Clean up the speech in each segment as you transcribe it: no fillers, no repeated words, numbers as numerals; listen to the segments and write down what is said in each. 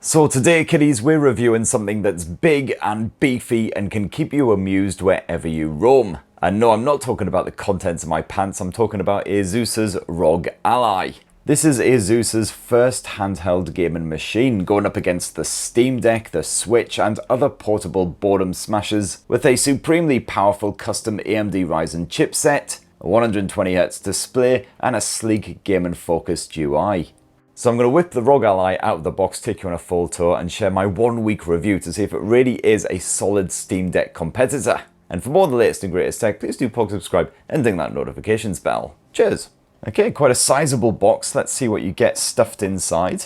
So today, kiddies, we're reviewing something that's big and beefy and can keep you amused wherever you roam. And no, I'm not talking about the contents of my pants, I'm talking about Asus's ROG Ally. This is Asus's first handheld gaming machine, going up against the Steam Deck, the Switch, and other portable boredom smashers, with a supremely powerful custom AMD Ryzen chipset, a 120Hz display, and a sleek gaming-focused UI. So I'm going to whip the ROG Ally out of the box, take you on a full tour, and share my 1 week review to see if it really is a solid Steam Deck competitor. And for more of the latest and greatest tech, please do subscribe and ding that notifications bell. Cheers! Okay, quite a sizable box. Let's see what you get stuffed inside.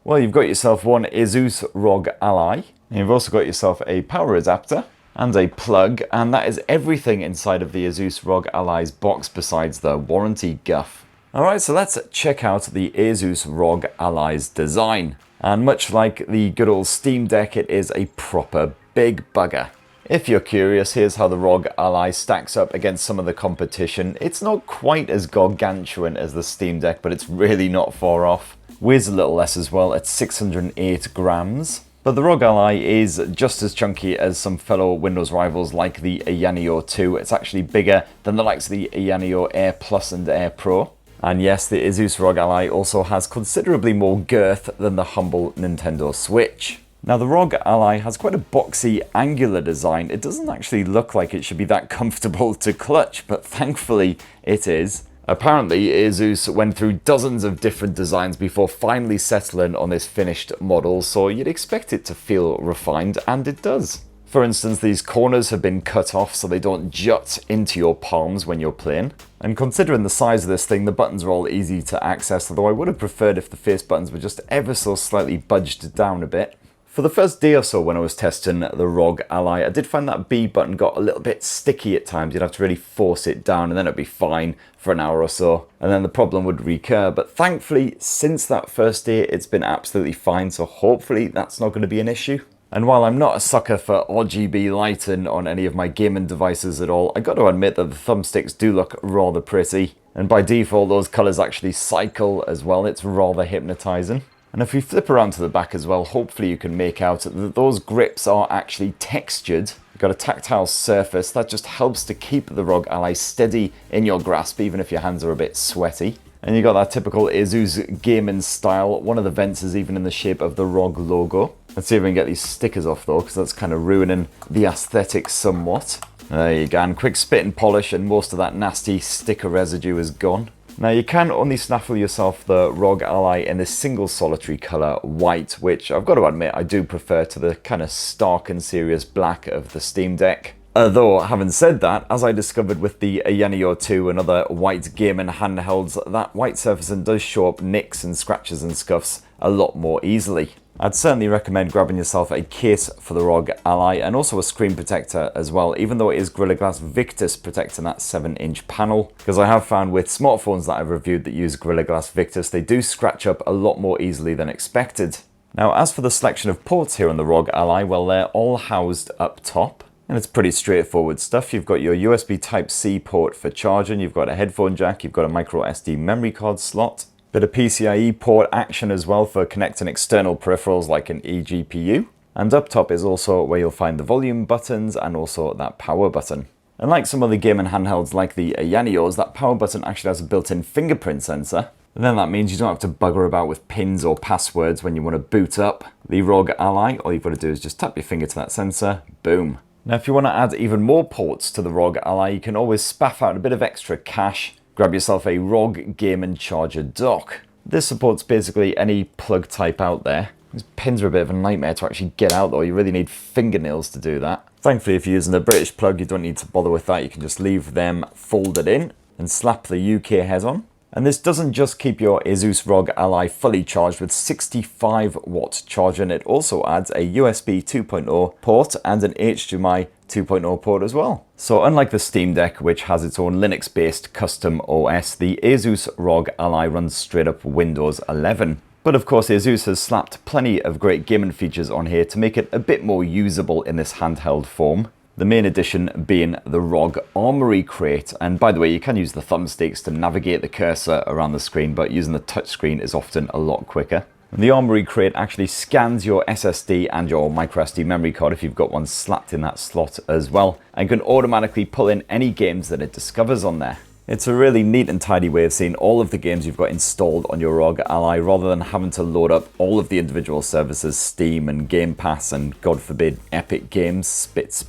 Well, you've got yourself one Asus ROG Ally. And you've also got yourself a power adapter and a plug, and that is everything inside of the Asus ROG Ally's box besides the warranty guff. Alright, so let's check out the Asus ROG Ally's design. And much like the good old Steam Deck, it is a proper big bugger. If you're curious, here's how the ROG Ally stacks up against some of the competition. It's not quite as gargantuan as the Steam Deck, but it's really not far off. Weighs a little less as well at 608 grams. But the ROG Ally is just as chunky as some fellow Windows rivals like the Ayaneo 2. It's actually bigger than the likes of the Ayaneo Air Plus and Air Pro. And yes, the Asus ROG Ally also has considerably more girth than the humble Nintendo Switch. Now the ROG Ally has quite a boxy, angular design. It doesn't actually look like it should be that comfortable to clutch, but thankfully it is. Apparently Asus went through dozens of different designs before finally settling on this finished model, so you'd expect it to feel refined, and it does. For instance, these corners have been cut off so they don't jut into your palms when you're playing. And considering the size of this thing, the buttons are all easy to access, although I would have preferred if the face buttons were just ever so slightly budged down a bit. For the first day or so when I was testing the ROG Ally, I did find that B button got a little bit sticky at times. You'd have to really force it down and then it'd be fine for an hour or so. And then the problem would recur. But thankfully, since that first day, it's been absolutely fine. So hopefully that's not going to be an issue. And while I'm not a sucker for RGB lighting on any of my gaming devices at all, I got to admit that the thumbsticks do look rather pretty. And by default, those colors actually cycle as well. It's rather hypnotizing. And if we flip around to the back as well, hopefully you can make out that those grips are actually textured. You've got a tactile surface that just helps to keep the ROG Ally steady in your grasp, even if your hands are a bit sweaty. And you got that typical Asus gaming style. One of the vents is even in the shape of the ROG logo. Let's see if we can get these stickers off though, because that's kind of ruining the aesthetic somewhat. There you go, and quick spit and polish and most of that nasty sticker residue is gone. Now you can only snaffle yourself the ROG Ally in this single solitary colour, white, which I've got to admit I do prefer to the kind of stark and serious black of the Steam Deck. Although, having said that, as I discovered with the Ayaneo 2 and other white gaming handhelds, that white surfacing does show up nicks and scratches and scuffs a lot more easily. I'd certainly recommend grabbing yourself a case for the ROG Ally and also a screen protector as well, even though it is Gorilla Glass Victus protecting that 7-inch panel, because I have found with smartphones that I've reviewed that use Gorilla Glass Victus, they do scratch up a lot more easily than expected. Now, as for the selection of ports here on the ROG Ally, well, they're all housed up top. And it's pretty straightforward stuff. You've got your USB Type-C port for charging, you've got a headphone jack, you've got a micro SD memory card slot, bit of PCIe port action as well for connecting external peripherals like an eGPU. And up top is also where you'll find the volume buttons and also that power button. And like some other gaming handhelds like the Ayaneos, that power button actually has a built-in fingerprint sensor. And then that means you don't have to bugger about with pins or passwords when you want to boot up the ROG Ally. All you've got to do is just tap your finger to that sensor, boom. Now if you want to add even more ports to the ROG Ally, you can always spaff out a bit of extra cash. Grab yourself a ROG Gaming Charger dock. This supports basically any plug type out there. These pins are a bit of a nightmare to actually get out though, you really need fingernails to do that. Thankfully if you're using a British plug you don't need to bother with that, you can just leave them folded in and slap the UK head on. And this doesn't just keep your Asus ROG Ally fully charged with 65 watt charging, it also adds a USB 2.0 port and an HDMI 2.0 port as well. So unlike the Steam Deck, which has its own Linux-based custom OS, the Asus ROG Ally runs straight up Windows 11. But of course Asus has slapped plenty of great gaming features on here to make it a bit more usable in this handheld form. The main addition being the ROG Armory Crate, and by the way you can use the thumbsticks to navigate the cursor around the screen, but using the touchscreen is often a lot quicker. And the Armory Crate actually scans your SSD and your microSD memory card if you've got one slapped in that slot as well, and can automatically pull in any games that it discovers on there. It's a really neat and tidy way of seeing all of the games you've got installed on your ROG Ally rather than having to load up all of the individual services, Steam and Game Pass and, God forbid, Epic Games, spit.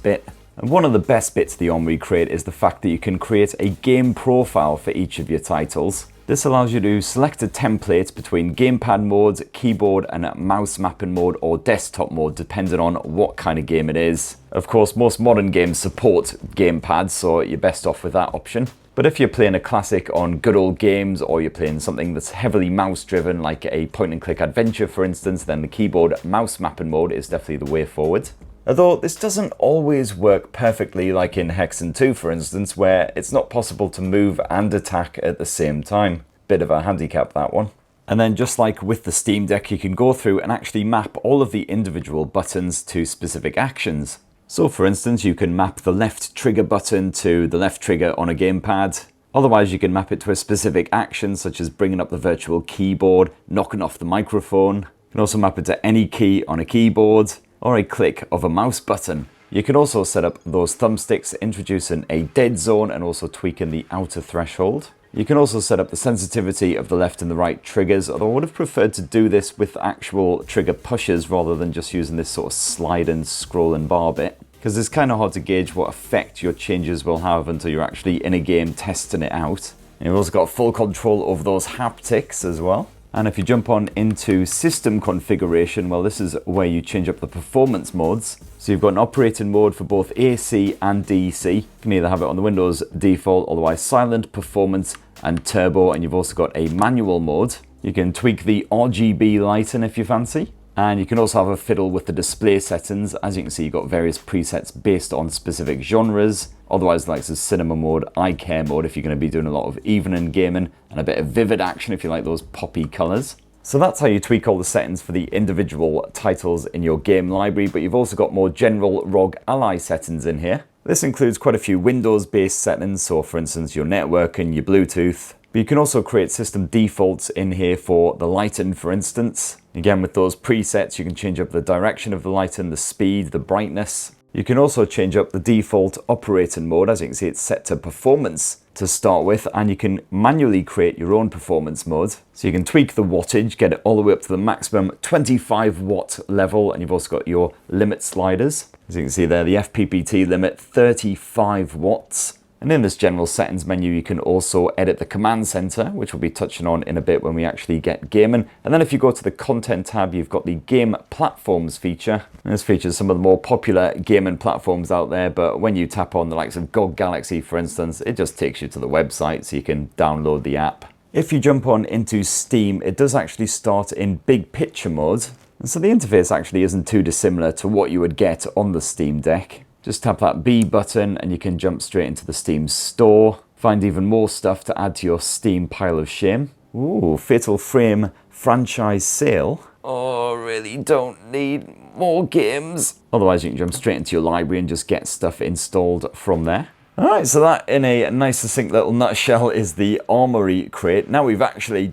And one of the best bits of the Armory Crate is the fact that you can create a game profile for each of your titles. This allows you to select a template between gamepad mode, keyboard and mouse mapping mode or desktop mode depending on what kind of game it is. Of course, most modern games support gamepads, so you're best off with that option. But if you're playing a classic on good old games, or you're playing something that's heavily mouse driven like a point and click adventure for instance, then the keyboard mouse mapping mode is definitely the way forward. Although this doesn't always work perfectly like in Hexen 2 for instance, where it's not possible to move and attack at the same time. Bit of a handicap, that one. And then just like with the Steam Deck, you can go through and actually map all of the individual buttons to specific actions. So for instance, you can map the left trigger button to the left trigger on a gamepad. Otherwise, you can map it to a specific action, such as bringing up the virtual keyboard, knocking off the microphone. You can also map it to any key on a keyboard, or a click of a mouse button. You can also set up those thumbsticks, introducing a dead zone and also tweaking the outer threshold. You can also set up the sensitivity of the left and the right triggers, although I would have preferred to do this with actual trigger pushes rather than just using this sort of slide and scroll and bar bit, because it's kind of hard to gauge what effect your changes will have until you're actually in a game testing it out. And you've also got full control over those haptics as well. And if you jump on into system configuration, well, this is where you change up the performance modes. So you've got an operating mode for both AC and DC. You can either have it on the Windows default, otherwise silent, performance, and turbo. And you've also got a manual mode. You can tweak the RGB lighting if you fancy. And you can also have a fiddle with the display settings. As you can see, you've got various presets based on specific genres. Otherwise, like the cinema mode, eye care mode if you're going to be doing a lot of evening gaming, and a bit of vivid action if you like those poppy colors. So that's how you tweak all the settings for the individual titles in your game library, but you've also got more general ROG Ally settings in here. This includes quite a few Windows-based settings, so for instance, your network and your Bluetooth. But you can also create system defaults in here for the lighting, for instance. Again, with those presets, you can change up the direction of the lighting, the speed, the brightness. You can also change up the default operating mode. As you can see, it's set to performance to start with, and you can manually create your own performance mode. So you can tweak the wattage, get it all the way up to the maximum 25 watt level, and you've also got your limit sliders. As you can see there, the FPPT limit 35 watts. And in this general settings menu, you can also edit the command center, which we'll be touching on in a bit when we actually get gaming. And then if you go to the content tab, you've got the game platforms feature. And this features some of the more popular gaming platforms out there, but when you tap on the likes of GOG Galaxy, for instance, it just takes you to the website so you can download the app. If you jump on into Steam, it does actually start in big picture mode. And so the interface actually isn't too dissimilar to what you would get on the Steam Deck. Just tap that B button and you can jump straight into the Steam store. Find even more stuff to add to your Steam pile of shame. Ooh, Fatal Frame franchise sale. Oh, really don't need more games. Otherwise, you can jump straight into your library and just get stuff installed from there. Alright, so that in a nice succinct little nutshell is the Armory Crate. Now we've actually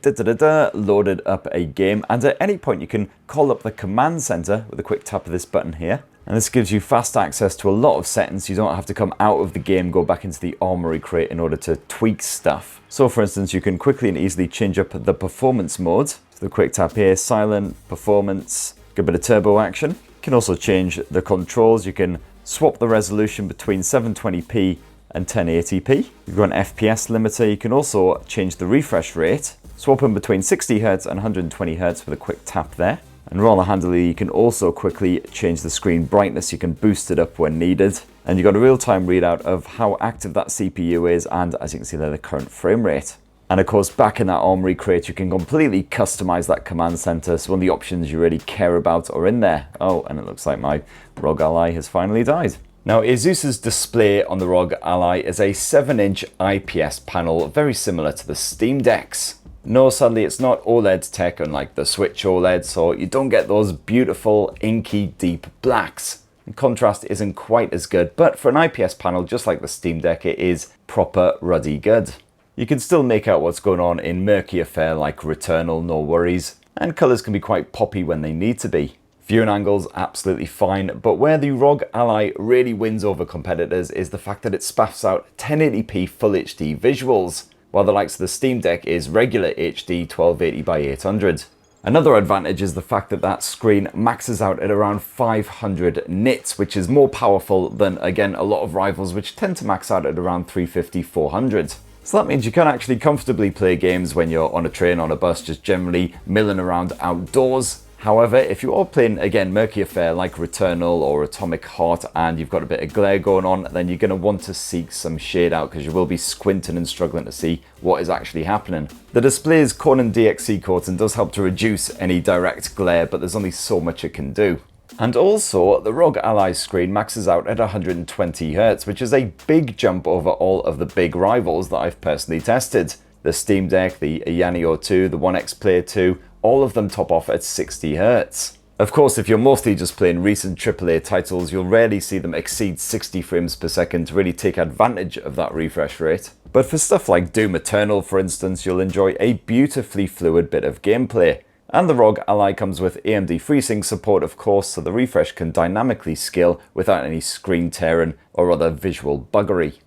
loaded up a game, and at any point you can call up the command center with a quick tap of this button here. And this gives you fast access to a lot of settings. You don't have to come out of the game, go back into the Armory Crate in order to tweak stuff. So for instance, you can quickly and easily change up the performance mode. So the quick tap here, silent, performance, good bit of turbo action. You can also change the controls. You can swap the resolution between 720p and 1080p. You've got an FPS limiter. You can also change the refresh rate, swap them between 60Hz and 120Hz with a quick tap there. And rather handily, you can also quickly change the screen brightness. You can boost it up when needed. And you've got a real-time readout of how active that CPU is, and as you can see there, the current frame rate. And of course, back in that Armory Crate, you can completely customize that command center. So one of the options you really care about are in there. Oh, and it looks like my ROG Ally has finally died. Now, Asus's display on the ROG Ally is a 7-inch IPS panel, very similar to the Steam Deck's. No, sadly, it's not OLED tech, unlike the Switch OLED, so you don't get those beautiful, inky, deep blacks. The contrast isn't quite as good, but for an IPS panel, just like the Steam Deck, it is proper ruddy good. You can still make out what's going on in murkier fare like Returnal, no worries. and colours can be quite poppy when they need to be. Viewing angles absolutely fine, but where the ROG Ally really wins over competitors is the fact that it spaffs out 1080p Full HD visuals, while the likes of the Steam Deck is regular HD 1280 by 800. Another advantage is the fact that that screen maxes out at around 500 nits, which is more powerful than, again, a lot of rivals which tend to max out at around 350, 400. So that means you can actually comfortably play games when you're on a train, on a bus, just generally milling around outdoors. However, if you are playing, again, murkier fare like Returnal or Atomic Heart and you've got a bit of glare going on, then you're going to want to seek some shade out because you will be squinting and struggling to see what is actually happening. The display is Corning DXC coated and does help to reduce any direct glare, but there's only so much it can do. And also, the ROG Ally screen maxes out at 120Hz, which is a big jump over all of the big rivals that I've personally tested. The Steam Deck, the Yaneo 2, the One X Player 2, all of them top off at 60Hz. Of course, if you're mostly just playing recent AAA titles, you'll rarely see them exceed 60 frames per second to really take advantage of that refresh rate. But for stuff like Doom Eternal, for instance, you'll enjoy a beautifully fluid bit of gameplay. And the ROG Ally comes with AMD FreeSync support, of course, so the refresh can dynamically scale without any screen tearing or other visual buggery.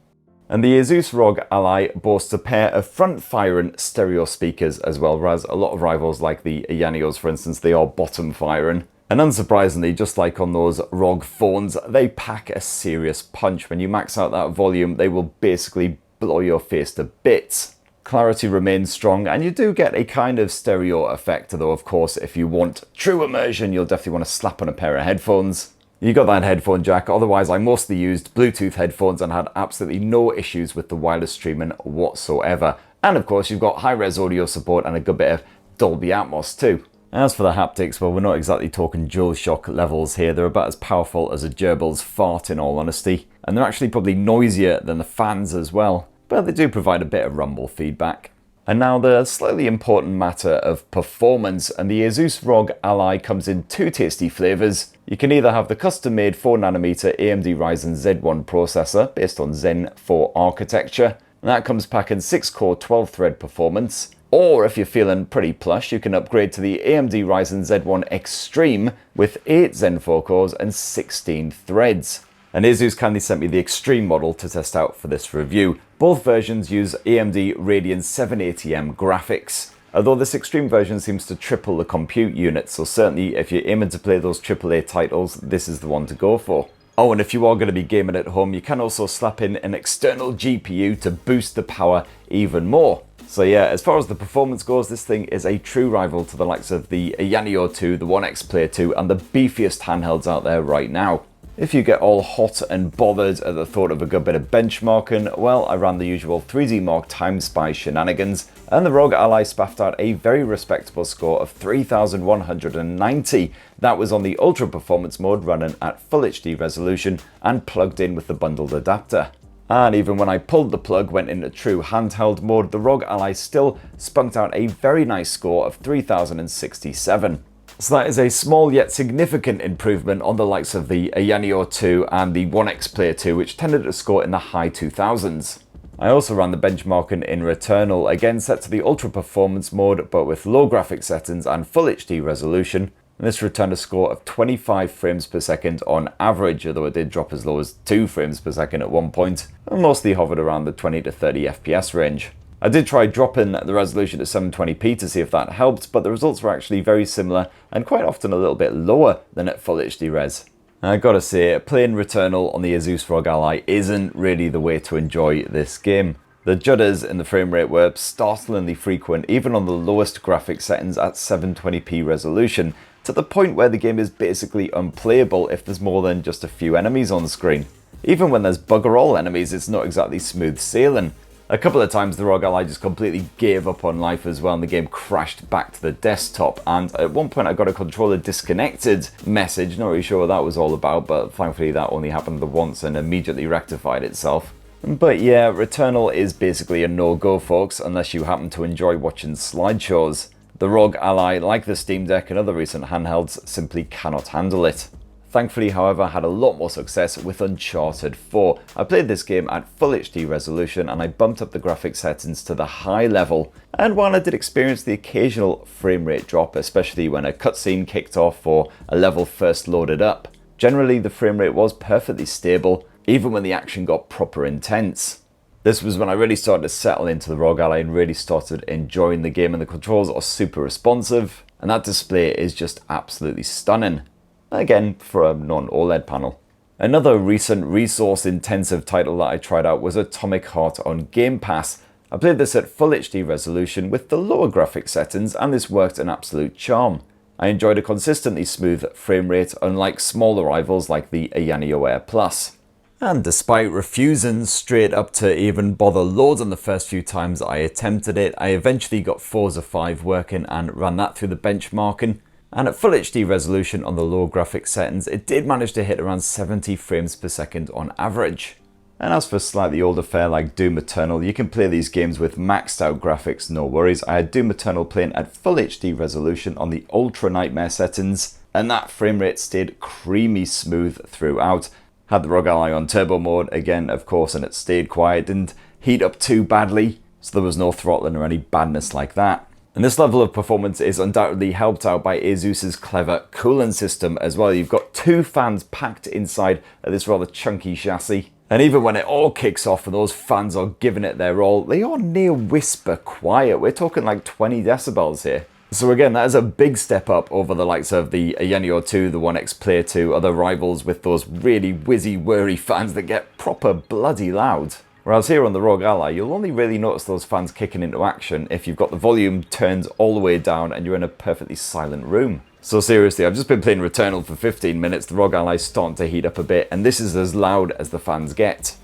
And the Asus ROG Ally boasts a pair of front-firing stereo speakers as well, whereas a lot of rivals like the Yaneos, for instance, they are bottom-firing. And unsurprisingly, just like on those ROG phones, they pack a serious punch. When you max out that volume, they will basically blow your face to bits. Clarity remains strong, and you do get a kind of stereo effect, though of course if you want true immersion, you'll definitely want to slap on a pair of headphones. You got that headphone jack, otherwise I mostly used Bluetooth headphones and had absolutely no issues with the wireless streaming whatsoever. And of course you've got high-res audio support and a good bit of Dolby Atmos too. As for the haptics, well, we're not exactly talking DualShock levels here. They're about as powerful as a gerbil's fart in all honesty. And they're actually probably noisier than the fans as well, but they do provide a bit of rumble feedback. And now the slightly important matter of performance, and the Asus ROG Ally comes in two tasty flavours. You can either have the custom-made 4nm AMD Ryzen Z1 processor based on Zen 4 architecture, and that comes packing 6-core 12-thread performance. Or if you're feeling pretty plush, you can upgrade to the AMD Ryzen Z1 Extreme with 8 Zen 4 cores and 16 threads. And Asus kindly sent me the Extreme model to test out for this review. Both versions use AMD Radeon 780M graphics, although this Extreme version seems to triple the compute unit, so certainly if you're aiming to play those AAA titles, this is the one to go for. Oh, and if you are going to be gaming at home, you can also slap in an external GPU to boost the power even more. So yeah, as far as the performance goes, this thing is a true rival to the likes of the Yaneo 2, the One X Player 2, and the beefiest handhelds out there right now. If you get all hot and bothered at the thought of a good bit of benchmarking, well, I ran the usual 3D Mark Time Spy shenanigans, and the ROG Ally spaffed out a very respectable score of 3190. That was on the Ultra Performance mode running at Full HD resolution and plugged in with the bundled adapter. And even when I pulled the plug, went into true handheld mode, the ROG Ally still spunked out a very nice score of 3067. So that is a small yet significant improvement on the likes of the Yaneo 2 and the One X Player 2, which tended to score in the high 2000s. I also ran the benchmarking in Returnal, again set to the Ultra Performance mode, but with low graphics settings and Full HD resolution. And this returned a score of 25 frames per second on average, although it did drop as low as 2 frames per second at one point, and mostly hovered around the 20 to 30 FPS range. I did try dropping the resolution to 720p to see if that helped, but the results were actually very similar and quite often a little bit lower than at Full HD res. And I gotta say, playing Returnal on the Asus ROG Ally isn't really the way to enjoy this game. The judders in the frame rate were startlingly frequent, even on the lowest graphics settings at 720p resolution, to the point where the game is basically unplayable if there's more than just a few enemies on screen. Even when there's bugger all enemies, it's not exactly smooth sailing. A couple of times the ROG Ally just completely gave up on life as well, and the game crashed back to the desktop, and at one point I got a controller disconnected message. Not really sure what that was all about, but thankfully that only happened the once and immediately rectified itself. But yeah, Returnal is basically a no-go, folks, unless you happen to enjoy watching slideshows. The ROG Ally, like the Steam Deck and other recent handhelds, simply cannot handle it. Thankfully, however, I had a lot more success with Uncharted 4. I played this game at full HD resolution and I bumped up the graphics settings to the high level. And while I did experience the occasional frame rate drop, especially when a cutscene kicked off or a level first loaded up, generally the frame rate was perfectly stable, even when the action got proper intense. This was when I really started to settle into the ROG Ally and really started enjoying the game, and the controls are super responsive, and that display is just absolutely stunning. Again, for a non-OLED panel. Another recent resource-intensive title that I tried out was Atomic Heart on Game Pass. I played this at full HD resolution with the lower graphics settings, and this worked an absolute charm. I enjoyed a consistently smooth frame rate, unlike smaller rivals like the Ayaneo Air Plus. And despite refusing straight up to even bother loading the first few times I attempted it, I eventually got Forza 5 working and ran that through the benchmarking. And at full HD resolution on the low graphics settings, it did manage to hit around 70 frames per second on average. And as for slightly older fare like Doom Eternal, you can play these games with maxed out graphics, no worries. I had Doom Eternal playing at full HD resolution on the Ultra Nightmare settings, and that frame rate stayed creamy smooth throughout. Had the ROG Ally on turbo mode again, of course, and it stayed quiet, didn't heat up too badly, so there was no throttling or any badness like that. And this level of performance is undoubtedly helped out by Asus's clever cooling system as well. You've got two fans packed inside of this rather chunky chassis. And even when it all kicks off and those fans are giving it their all, they are near whisper quiet. We're talking like 20 decibels here. So again, that is a big step up over the likes of the Ayaneo 2, the One X Player 2, other rivals with those really whizzy whirry fans that get proper bloody loud. Whereas here on the ROG Ally, you'll only really notice those fans kicking into action if you've got the volume turned all the way down and you're in a perfectly silent room. So seriously, I've just been playing Returnal for 15 minutes, the ROG Ally's starting to heat up a bit, and this is as loud as the fans get.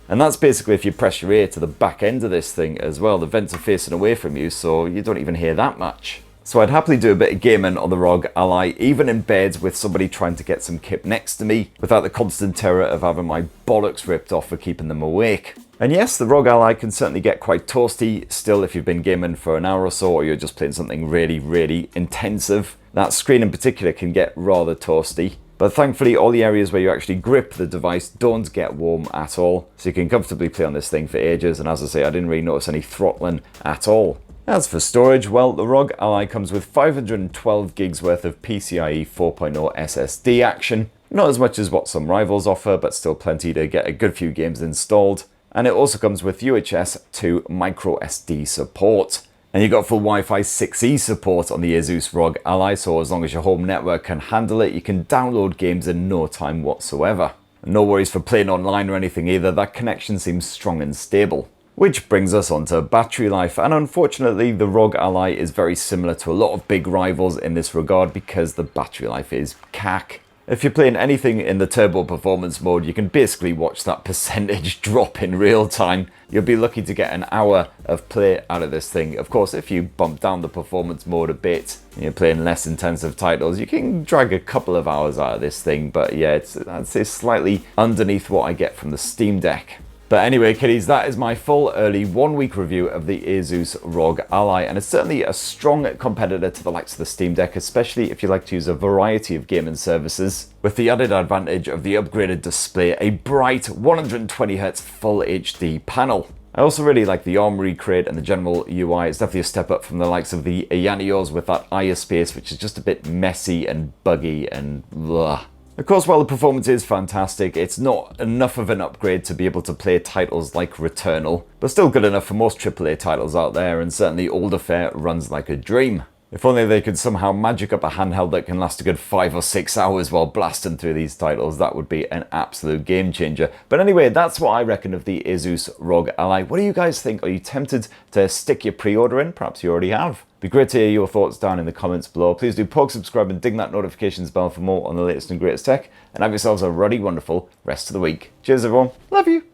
And that's basically if you press your ear to the back end of this thing as well. The vents are facing away from you, so you don't even hear that much. So I'd happily do a bit of gaming on the ROG Ally, even in bed with somebody trying to get some kip next to me, without the constant terror of having my bollocks ripped off for keeping them awake. And yes, the ROG Ally can certainly get quite toasty still if you've been gaming for an hour or so, or you're just playing something really, really intensive. That screen in particular can get rather toasty. But thankfully, all the areas where you actually grip the device don't get warm at all. So you can comfortably play on this thing for ages. And as I say, I didn't really notice any throttling at all. As for storage, well, the ROG Ally comes with 512 gigs worth of PCIe 4.0 SSD action. Not as much as what some rivals offer, but still plenty to get a good few games installed. And it also comes with UHS 2 micro SD support. And you've got full Wi-Fi 6E support on the Asus ROG Ally, so as long as your home network can handle it, you can download games in no time whatsoever. No worries for playing online or anything either, that connection seems strong and stable. Which brings us on to battery life, and unfortunately the ROG Ally is very similar to a lot of big rivals in this regard because the battery life is cack. If you're playing anything in the turbo performance mode, you can basically watch that percentage drop in real time. You'll be lucky to get an hour of play out of this thing. Of course, if you bump down the performance mode a bit and you're playing less intensive titles, you can drag a couple of hours out of this thing. But yeah, I'd say slightly underneath what I get from the Steam Deck. But anyway, kiddies, that is my full early 1 week review of the Asus ROG Ally, and it's certainly a strong competitor to the likes of the Steam Deck, especially if you like to use a variety of gaming services, with the added advantage of the upgraded display, a bright 120Hz Full HD panel. I also really like the Armory Crate and the general UI. It's definitely a step up from the likes of the Ayaneos with that eye space, which is just a bit messy and buggy and blah. Of course, while the performance is fantastic, it's not enough of an upgrade to be able to play titles like Returnal, but still good enough for most AAA titles out there, and certainly older fare runs like a dream. If only they could somehow magic up a handheld that can last a good 5 or 6 hours while blasting through these titles, that would be an absolute game changer. But anyway, that's what I reckon of the Asus ROG Ally. What do you guys think? Are you tempted to stick your pre-order in? Perhaps you already have. Be great to hear your thoughts down in the comments below. Please do poke, subscribe and ding that notifications bell for more on the latest and greatest tech. And have yourselves a ruddy, wonderful rest of the week. Cheers everyone. Love you.